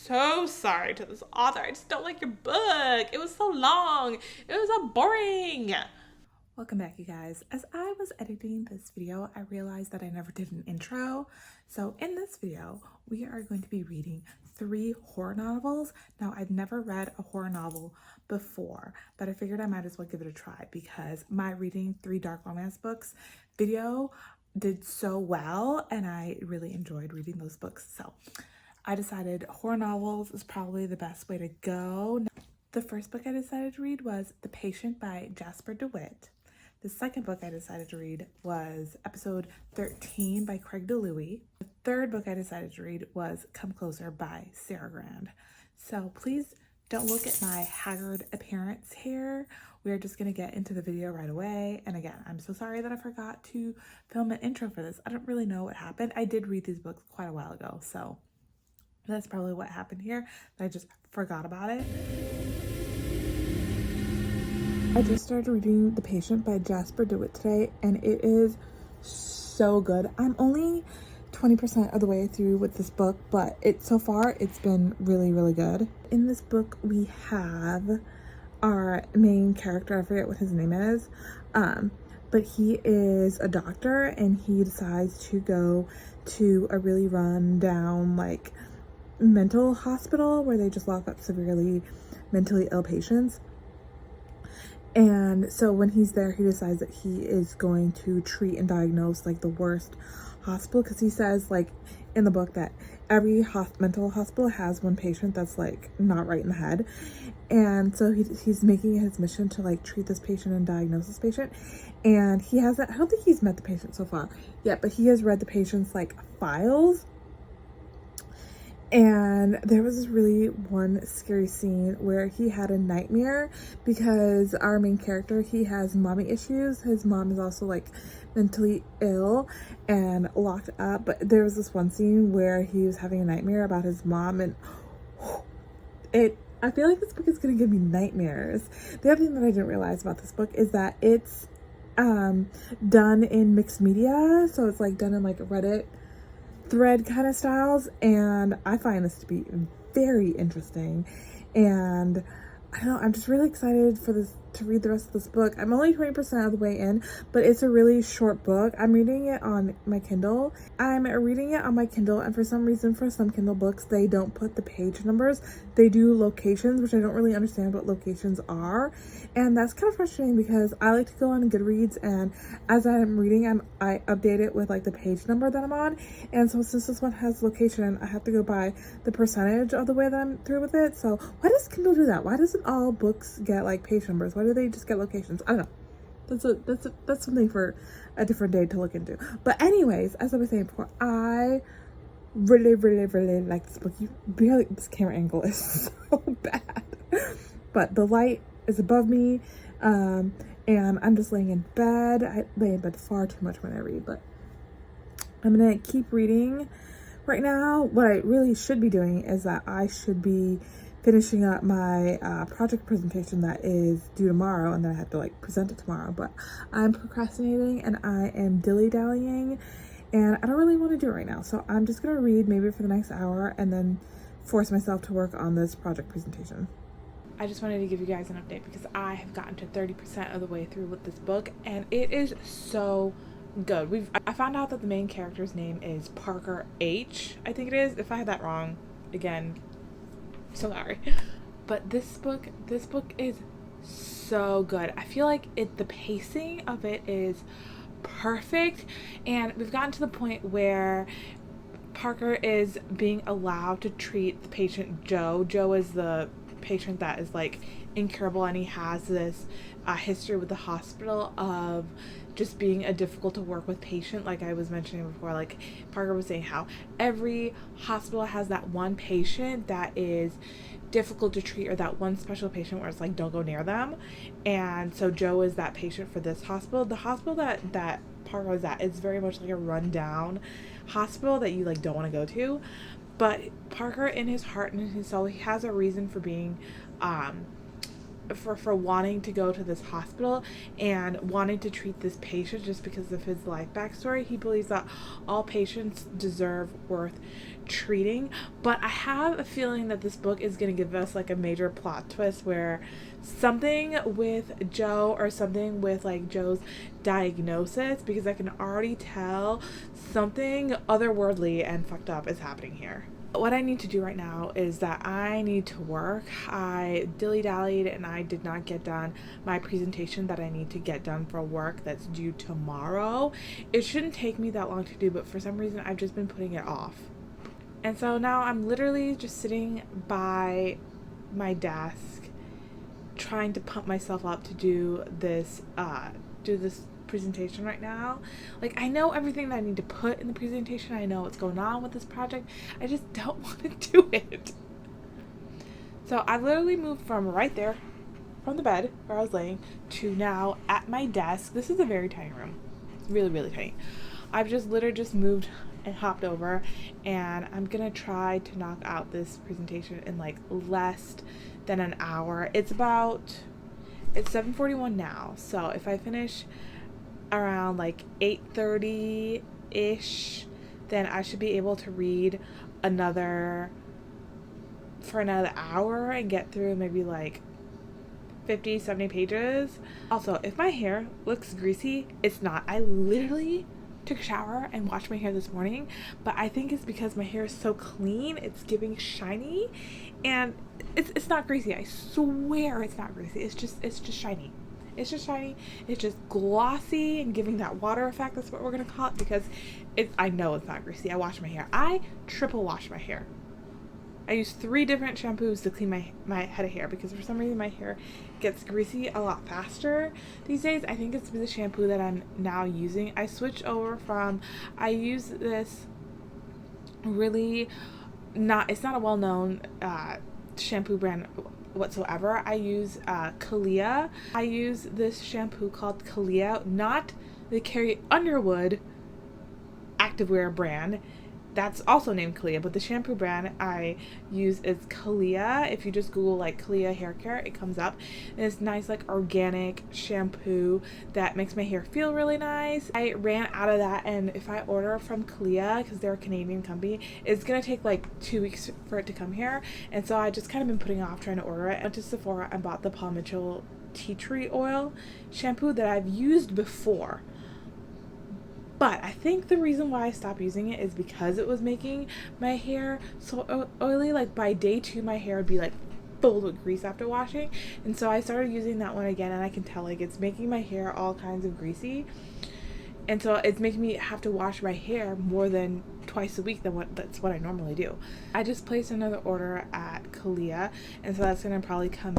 so sorry to this author. I just don't like your book. It was so long. It was so boring. Welcome back, you guys. As I was editing this video, I realized that I never did an intro. So in this video, we are going to be reading 3 horror novels. Now, I've never read a horror novel before, but I figured I might as well give it a try because my reading 3 dark romance books video did so well, and I really enjoyed reading those books. So I decided horror novels is probably the best way to go. The first book I decided to read was The Patient by Jasper DeWitt. The second book I decided to read was episode 13 by Craig DeLuey. The third book I decided to read was Come Closer by Sarah Grand. So please don't look at my haggard appearance here. We're just going to get into the video right away. And again, I'm so sorry that I forgot to film an intro for this. I don't really know what happened. I did read these books quite a while ago, so that's probably what happened here. I just forgot about it. I just started reading The Patient by Jasper DeWitt today, and it is so good. I'm only 20% of the way through with this book, but so far it's been really, really good. In this book, we have our main character, I forget what his name is, but he is a doctor, and he decides to go to a really run-down, like, mental hospital where they just lock up severely mentally ill patients. And so when he's there, he decides that he is going to treat and diagnose like the worst hospital, because he says, like, in the book that every mental hospital has one patient that's like not right in the head. And so he's making it his mission to like treat this patient and diagnose this patient. And he hasn't, I don't think he's met the patient so far yet, but he has read the patient's like files. And there was this really one scary scene where he had a nightmare because our main character, he has mommy issues. His mom is also like mentally ill and locked up. But there was this one scene where he was having a nightmare about his mom, and I feel like this book is going to give me nightmares. The other thing that I didn't realize about this book is that it's done in mixed media. So it's like done in like Reddit thread kind of styles, and I find this to be very interesting. And I don't know, I'm just really excited for this to read the rest of this book. I'm only 20% of the way in, but it's a really short book. I'm reading it on my Kindle. And for some reason, for some Kindle books, they don't put the page numbers. They do locations, which I don't really understand what locations are. And that's kind of frustrating because I like to go on Goodreads, and as I'm reading, I update it with like the page number that I'm on. And so since this one has location, I have to go by the percentage of the way that I'm through with it. So why does Kindle do that? Why doesn't all books get like page numbers? Why do they just get locations? I don't know. That's something for a different day to look into. But anyways, as I was saying before, I really, really, really like this book. This camera angle is so bad. But the light is above me, and I'm just laying in bed. I lay in bed far too much when I read, but I'm gonna keep reading right now. What I really should be doing is that I should be finishing up my project presentation that is due tomorrow, and then I have to like present it tomorrow. But I'm procrastinating and I am dilly-dallying, and I don't really want to do it right now. So I'm just gonna read maybe for the next hour and then force myself to work on this project presentation. I just wanted to give you guys an update because I have gotten to 30% of the way through with this book, and it is so good. I found out that the main character's name is Parker H, I think it is. If I had that wrong, again, so sorry. But this book is so good. I feel like the pacing of it is perfect, and we've gotten to the point where Parker is being allowed to treat the patient Joe. Joe is the patient that is like incurable, and he has this history with the hospital of just being a difficult to work with patient. Like I was mentioning before, like Parker was saying how every hospital has that one patient that is difficult to treat, or that one special patient where it's like don't go near them. And so Joe is that patient for this hospital. The hospital that Parker was at is very much like a rundown hospital that you like don't want to go to. But Parker, in his heart and in his soul, he has a reason for being for wanting to go to this hospital and wanting to treat this patient just because of his life backstory. He believes that all patients deserve worth treating, but I have a feeling that this book is going to give us like a major plot twist where something with Joe, or something with like Joe's diagnosis, because I can already tell something otherworldly and fucked up is happening here. What I need to do right now is that I need to work. I dilly-dallied and I did not get done my presentation that I need to get done for work that's due tomorrow. It shouldn't take me that long to do, but for some reason I've just been putting it off. And so now I'm literally just sitting by my desk trying to pump myself up to do this presentation right now. Like, I know everything that I need to put in the presentation. I know what's going on with this project. I just don't want to do it. So I literally moved from right there, from the bed where I was laying, to now at my desk. This is a very tiny room. It's really, really tiny. I've just literally just moved and hopped over, and I'm gonna try to knock out this presentation in like less than an hour. It's 7:41 now, so if I finish around like 8:30 ish, then I should be able to read another hour and get through maybe like 50-70 pages. Also, if my hair looks greasy, it's not. I literally took a shower and washed my hair this morning, but I think it's because my hair is so clean, it's giving shiny, and it's not greasy. I swear it's not greasy. It's just shiny. It's just shiny. It's just glossy and giving that water effect. That's what we're gonna call it, because I know it's not greasy. I wash my hair. I triple wash my hair. I use 3 different shampoos to clean my head of hair, because for some reason my hair gets greasy a lot faster these days. I think it's the shampoo that I'm now using. I switched over from, I use this really it's not a well-known shampoo brand whatsoever. I use Kalia. I use this shampoo called Kalia, not the Carrie Underwood activewear brand. That's also named Kalia, but the shampoo brand I use is Kalia. If you just Google like Kalia hair care, it comes up. And it's nice, like organic shampoo that makes my hair feel really nice. I ran out of that, and if I order from Kalia, because they're a Canadian company, it's gonna take like 2 weeks for it to come here. And so I just kind of been putting off trying to order it. I went to Sephora and bought the Paul Mitchell tea tree oil shampoo that I've used before. But I think the reason why I stopped using it is because it was making my hair so oily. Like by day 2, my hair would be like full of grease after washing. And so I started using that one again, and I can tell like it's making my hair all kinds of greasy. And so it's making me have to wash my hair more than twice a week that's what I normally do. I just placed another order at Kalia, and so that's going to probably come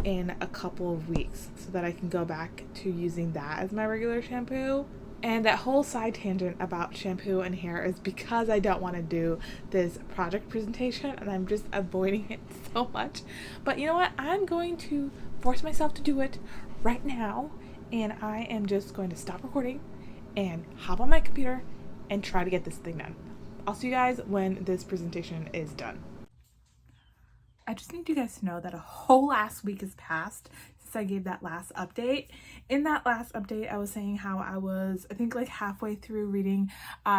in a couple of weeks, so that I can go back to using that as my regular shampoo. And that whole side tangent about shampoo and hair is because I don't want to do this project presentation, and I'm just avoiding it so much. But you know what? I'm going to force myself to do it right now, and I am just going to stop recording and hop on my computer and try to get this thing done. I'll see you guys when this presentation is done. I just need you guys to know that a whole last week has passed since I gave that last update. In that last update, I was saying how I was, I think, like halfway through reading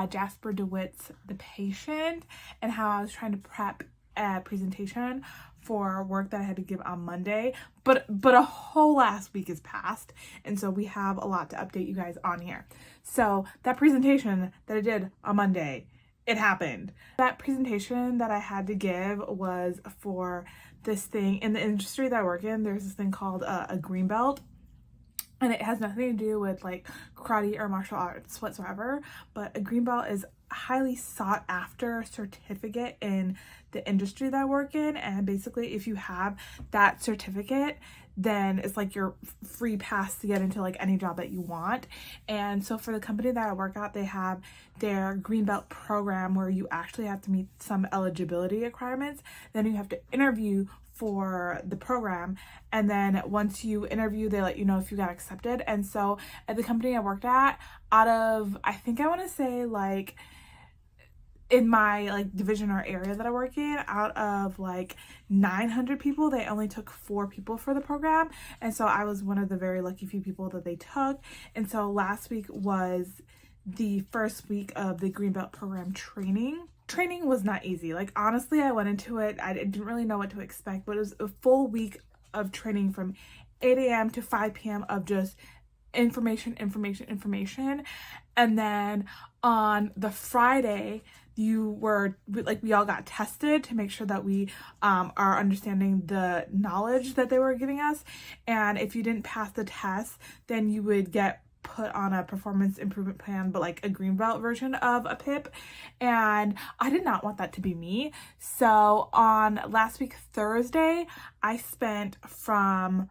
Jasper DeWitt's The Patient, and how I was trying to prep a presentation for work that I had to give on Monday. But a whole last week has passed, and so we have a lot to update you guys on here. So that presentation that I did on Monday, it happened. That presentation that I had to give was for this thing in the industry that I work in. There's this thing called a green belt, and it has nothing to do with like karate or martial arts whatsoever, but a green belt is a highly sought after certificate in the industry that I work in. And basically, if you have that certificate, then it's like your free pass to get into like any job that you want. And so for the company that I work at, they have their green belt program where you actually have to meet some eligibility requirements. Then you have to interview for the program, and then once you interview, they let you know if you got accepted. And so at the company I worked at, out of, I think I want to say like in my like division or area that I work in, out of like 900 people, they only took 4 people for the program. And so I was one of the very lucky few people that they took. And so last week was the first week of the Greenbelt program training. training was not easy. Like, honestly, I went into it, I didn't really know what to expect, but it was a full week of training from 8 a.m. to 5 p.m. of just information. And then on the Friday, we all got tested to make sure that we are understanding the knowledge that they were giving us. And if you didn't pass the test, then you would get put on a performance improvement plan, but like a green belt version of a PIP. And I did not want that to be me. So on last week, Thursday, I spent from,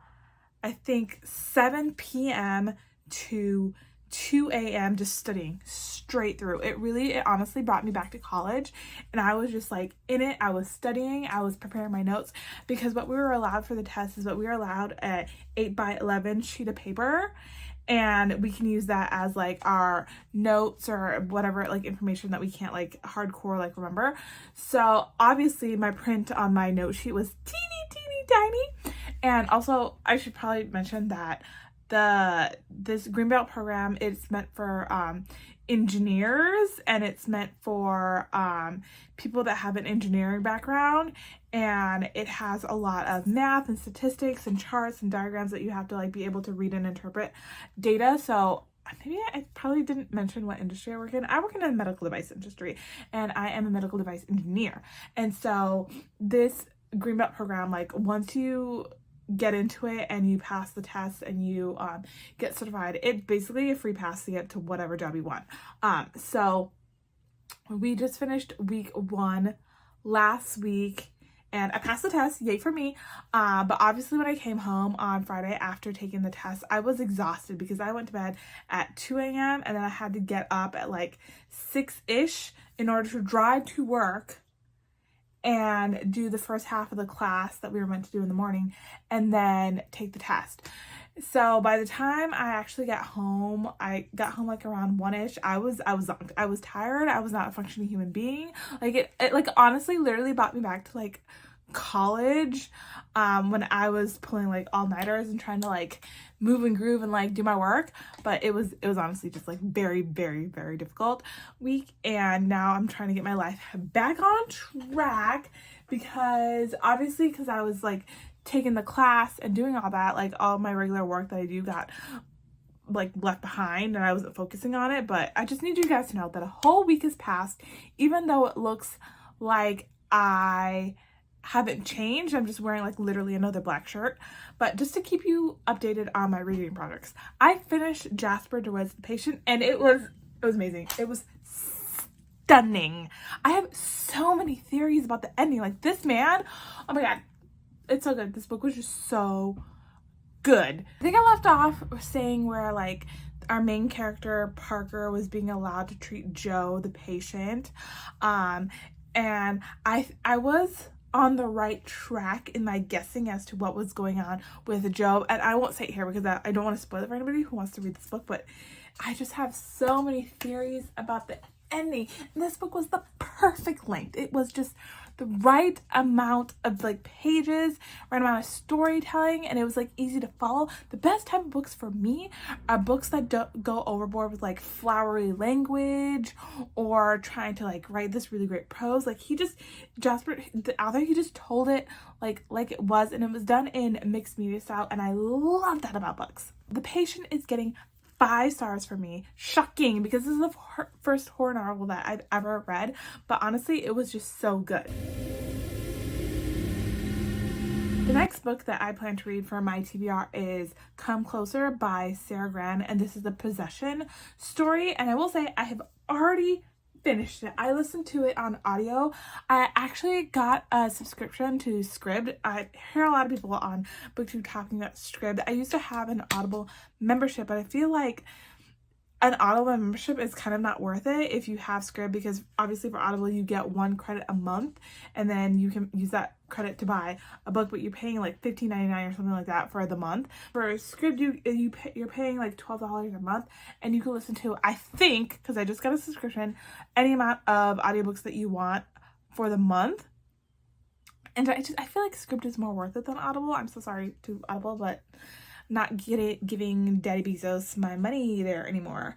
I think, 7 p.m. to 2 a.m. just studying straight through. It honestly brought me back to college, and I was just like in it. I was studying, I was preparing my notes, because what we were allowed for the test is what we were allowed a 8x11 sheet of paper, and we can use that as like our notes or whatever, like information that we can't like hardcore like remember. So obviously my print on my note sheet was teeny tiny. And also I should probably mention that this Greenbelt program, it's meant for engineers, and it's meant for people that have an engineering background, and it has a lot of math and statistics and charts and diagrams that you have to like be able to read and interpret data. So maybe I probably didn't mention what industry I work in. I work in a medical device industry, and I am a medical device engineer. And so this Greenbelt program, like once you get into it and you pass the test and you get certified, it's basically a free pass to get to whatever job you want. So we just finished week 1 last week, and I passed the test, yay for me. But obviously when I came home on Friday after taking the test, I was exhausted because I went to bed at 2 a.m. and then I had to get up at like 6-ish in order to drive to work and do the first half of the class that we were meant to do in the morning, and then take the test. So by the time I actually got home, like around 1-ish. I was tired. I was not a functioning human being. Like it like honestly literally brought me back to like college, when I was pulling like all-nighters and trying to like move and groove and like do my work. But it was honestly just like very difficult week, and now I'm trying to get my life back on track, because I was like taking the class and doing all that, like all my regular work that I do got like left behind, and I wasn't focusing on it. But I just need you guys to know that a whole week has passed, even though it looks like I haven't changed. I'm just wearing like literally another black shirt. But just to keep you updated on my reading projects, I finished Jasper DeWitt's The Patient, and it was amazing. It was stunning. I have so many theories about the ending. Like, this man, oh my god, it's so good. This book was just so good. I think I left off saying where like our main character Parker was being allowed to treat Joe, the patient, and I was on the right track in my guessing as to what was going on with Joe. And I won't say it here because I don't want to spoil it for anybody who wants to read this book, but I just have so many theories about the ending. And this book was the perfect length. It was just the right amount of like pages, right amount of storytelling, and it was like easy to follow. The best type of books for me are books that don't go overboard with like flowery language or trying to like write this really great prose. Like Jasper, the author, he just told it like it was, and it was done in mixed media style, and I love that about books. The Patient is getting 5 stars for me. Shocking, because this is the first horror novel that I've ever read, but honestly it was just so good. The next book that I plan to read for my TBR is Come Closer by Sarah Gran, and this is a possession story, and I will say I have already finished it. I listened to it on audio. I actually got a subscription to Scribd. I hear a lot of people on BookTube talking about Scribd. I used to have an Audible membership, but I feel like an Audible membership is kind of not worth it if you have Scribd, because obviously for Audible you get 1 credit a month, and then you can use that credit to buy a book, but you're paying like $15.99 or something like that for the month. For Scribd, you're paying like $12 a month, and you can listen to, I think, because I just got a subscription, any amount of audiobooks that you want for the month. And I feel like Scribd is more worth it than Audible. I'm so sorry to Audible, but not giving Daddy Bezos my money there anymore.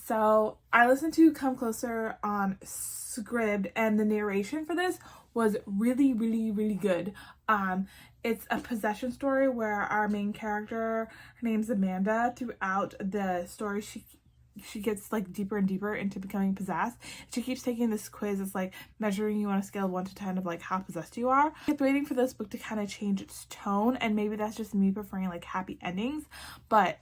So I listened to Come Closer on Scribd, and the narration for this was really, really, really good. It's a possession story where our main character, her name's Amanda, throughout the story she gets like deeper and deeper into becoming possessed. She keeps taking this quiz. It's like measuring you on a scale of 1 to 10 of like how possessed you are. I kept waiting for this book to kind of change its tone, and maybe that's just me preferring like happy endings, but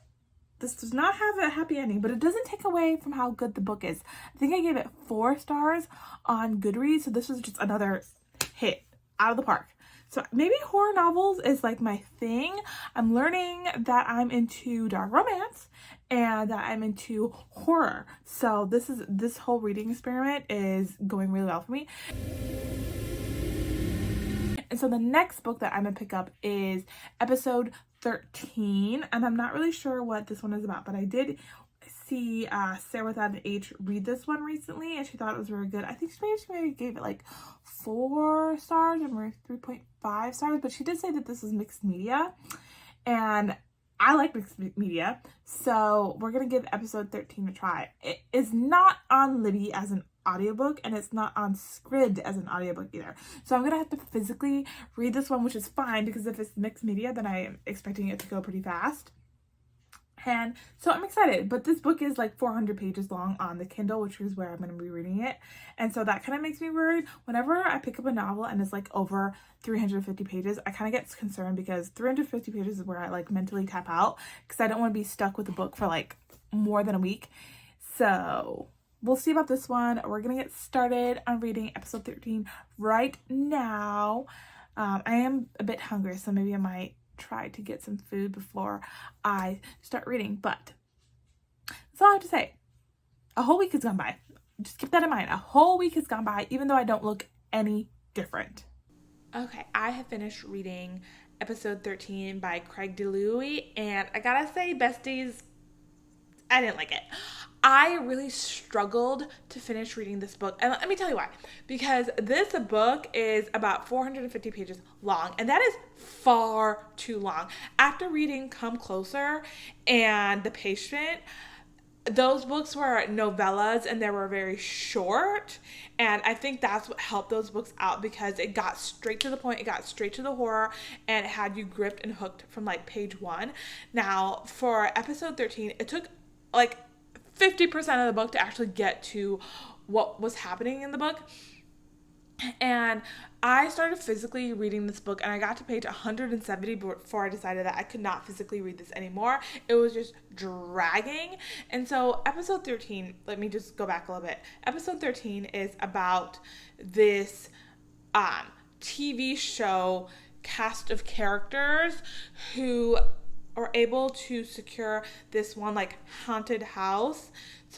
this does not have a happy ending, but it doesn't take away from how good the book is. I think I gave it 4 stars on Goodreads, so this was just another hit out of the park. So maybe horror novels is like my thing. I'm learning that I'm into dark romance and that I'm into horror. So this whole reading experiment is going really well for me. And so the next book that I'm gonna pick up is episode 13, and I'm not really sure what this one is about, but I did see Sarah Without an H read this one recently, and she thought it was very good. I think she maybe gave it like 4 stars or 3.5 stars, but she did say that this is mixed media, and I like mixed media, so we're gonna give episode 13 a try. It is not on Libby as an audiobook, and it's not on Scribd as an audiobook either. So I'm gonna have to physically read this one, which is fine because if it's mixed media, then I am expecting it to go pretty fast. And so I'm excited, but this book is like 400 pages long on the Kindle, which is where I'm going to be reading it. And so that kind of makes me worried. Whenever I pick up a novel and it's like over 350 pages, I kind of get concerned because 350 pages is where I like mentally tap out because I don't want to be stuck with a book for like more than a week. So we'll see about this one. We're going to get started on reading episode 13 right now. I am a bit hungry, so maybe I might try to get some food before I start reading, but that's all I have to say. A whole week has gone by. Just keep that in mind. A whole week has gone by, even though I don't look any different. Okay, I have finished reading episode 13 by Craig DeLuey, and I gotta say, Besties, I didn't like it. I really struggled to finish reading this book. And let me tell you why. Because this book is about 450 pages long, and that is far too long. After reading Come Closer and The Patient, those books were novellas and they were very short. And I think that's what helped those books out because it got straight to the point, it got straight to the horror, and it had you gripped and hooked from like page 1. Now, for episode 13, it took like 50% of the book to actually get to what was happening in the book. And I started physically reading this book and I got to page 170 before I decided that I could not physically read this anymore. It was just dragging. And so episode 13, let me just go back a little bit. Episode 13 is about this TV show cast of characters who are able to secure this one like haunted house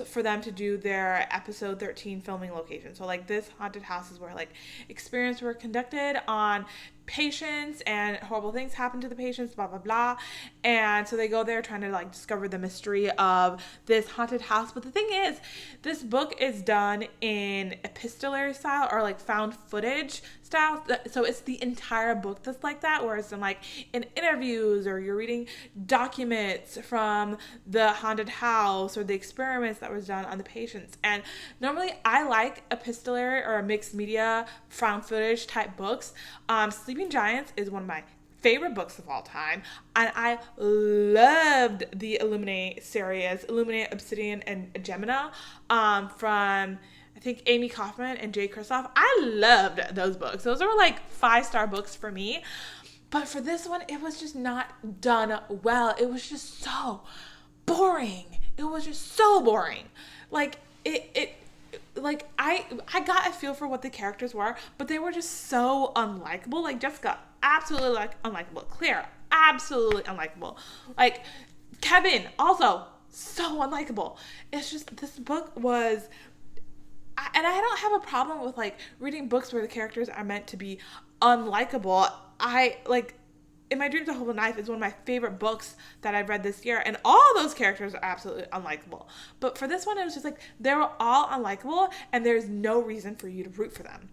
for them to do their episode 13 filming location. So like this haunted house is where like experiments were conducted on patients and horrible things happen to the patients, blah blah blah. And so they go there trying to like discover the mystery of this haunted house. But the thing is, this book is done in epistolary style or like found footage style. So it's the entire book that's like that, whereas in interviews or you're reading documents from the haunted house or the experiments that was done on the patients. And normally I like epistolary or mixed media found footage type books. Sleeping Giants is one of my favorite books of all time, and I loved the Illuminate series, Illuminate, Obsidian, and Gemina, from I think Amy Kaufman and Jay Kristoff. I loved those books. Those were like 5-star books for me. But for this one, it was just not done well. It was just so boring. It was just so boring. Like like I got a feel for what the characters were, but they were just so unlikable. Like Jessica, absolutely like unlikable. Claire, absolutely unlikable. Like Kevin, also so unlikable. It's just this book was, and I don't have a problem with like reading books where the characters are meant to be unlikable. I like In My Dreams, I Hold a Knife is one of my favorite books that I've read this year, and all those characters are absolutely unlikable. But for this one, it was just like they were all unlikable, and there's no reason for you to root for them.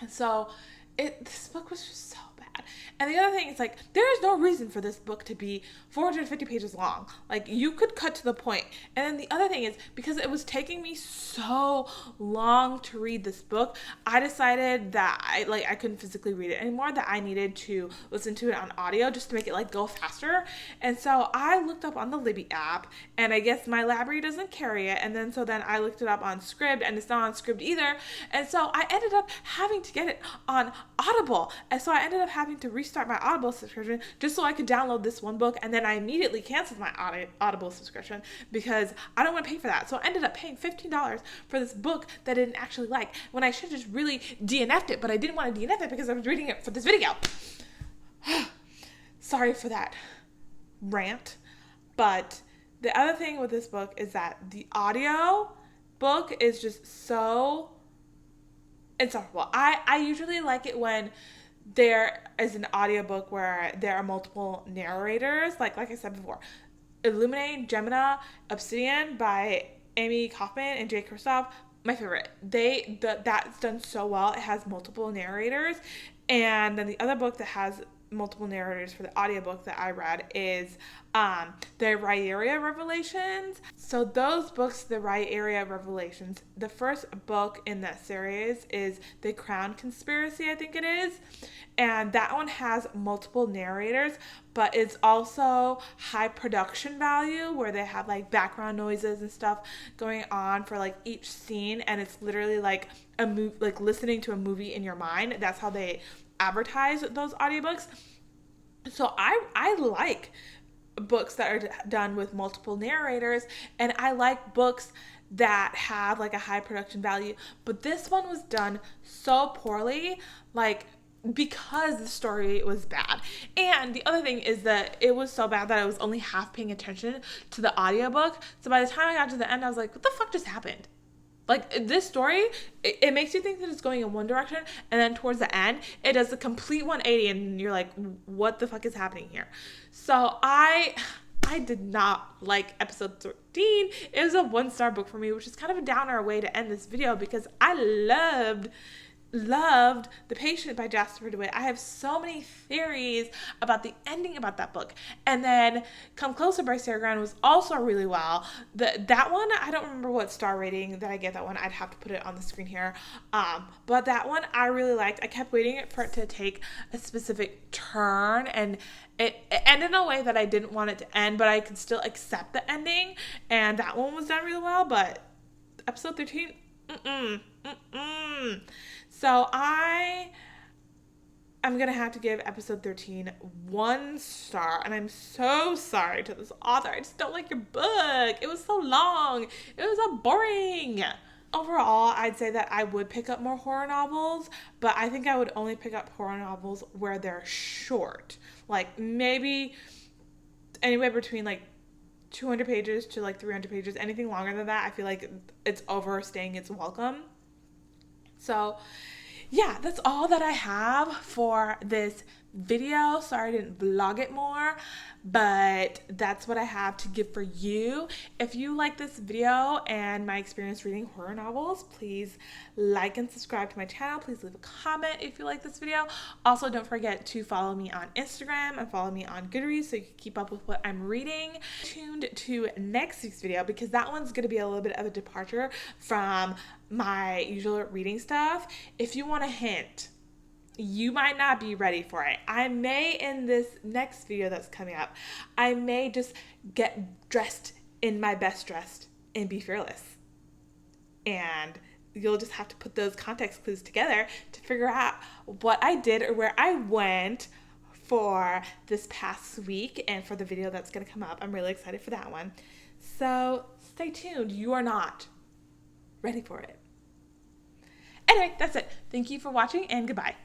And so this book was just so bad. And the other thing is, like, there is no reason for this book to be 450 pages long. Like, you could cut to the point. And then the other thing is, because it was taking me so long to read this book, I decided that I couldn't physically read it anymore, that I needed to listen to it on audio just to make it like go faster. And so I looked up on the Libby app, and I guess my library doesn't carry it. And then I looked it up on Scribd, and it's not on Scribd either. And so I ended up having to get it on Audible. And so I ended up having to restart my Audible subscription just so I could download this one book. And then I immediately canceled my Audible subscription because I don't want to pay for that. So I ended up paying $15 for this book that I didn't actually like, when I should just really DNF'd it, but I didn't want to DNF it because I was reading it for this video. Sorry for that rant. But the other thing with this book is that the audio book is just so insufferable. I usually like it when there is an audiobook where there are multiple narrators. Like I said before, Illuminate, Gemina, Obsidian by Amy Kaufman and Jay Kristoff, my favorite. That's done so well. It has multiple narrators. And then the other book that has multiple narrators for the audiobook that I read is the Right Area Revelations. So those books, the Right Area Revelations, the first book in that series is The Crown Conspiracy, I think it is. And that one has multiple narrators, but it's also high production value where they have like background noises and stuff going on for like each scene, and it's literally like like listening to a movie in your mind. That's how they advertise those audiobooks. So I like books that are done with multiple narrators, and I like books that have like a high production value, but this one was done so poorly, like, because the story was bad. And the other thing is that it was so bad that I was only half paying attention to the audiobook. So by the time I got to the end, I was like, what the fuck just happened? Like, this story, it makes you think that it's going in one direction, and then towards the end, it does a complete 180, and you're like, what the fuck is happening here? So I did not like episode 13. It was a 1-star book for me, which is kind of a downer way to end this video, because I loved The Patient by Jasper DeWitt. I have so many theories about the ending about that book. And then Come Closer by Sarah Grant was also really well. That one, I don't remember what star rating that I gave that one. I'd have to put it on the screen here. But that one I really liked. I kept waiting for it to take a specific turn, and it ended in a way that I didn't want it to end, but I could still accept the ending. And that one was done really well, but episode 13, So I'm going to have to give episode 13 1 star, and I'm so sorry to this author. I just don't like your book. It was so long. It was so boring. Overall, I'd say that I would pick up more horror novels, but I think I would only pick up horror novels where they're short. Like, maybe anywhere between like 200 pages to like 300 pages. Anything longer than that, I feel like it's overstaying its welcome. So yeah, that's all that I have for this video. Sorry I didn't vlog it more, but that's what I have to give for you. If you like this video and my experience reading horror novels, please like and subscribe to my channel. Please leave a comment if you like this video. Also, don't forget to follow me on Instagram and follow me on Goodreads so you can keep up with what I'm reading. Tuned to next week's video, because that one's going to be a little bit of a departure from my usual reading stuff. If you want a hint, you might not be ready for it. I may, in this next video that's coming up, I may just get dressed in my best dressed and be fearless. And you'll just have to put those context clues together to figure out what I did or where I went for this past week and for the video that's going to come up. I'm really excited for that one. So stay tuned. You are not ready for it. Anyway, that's it. Thank you for watching, and goodbye.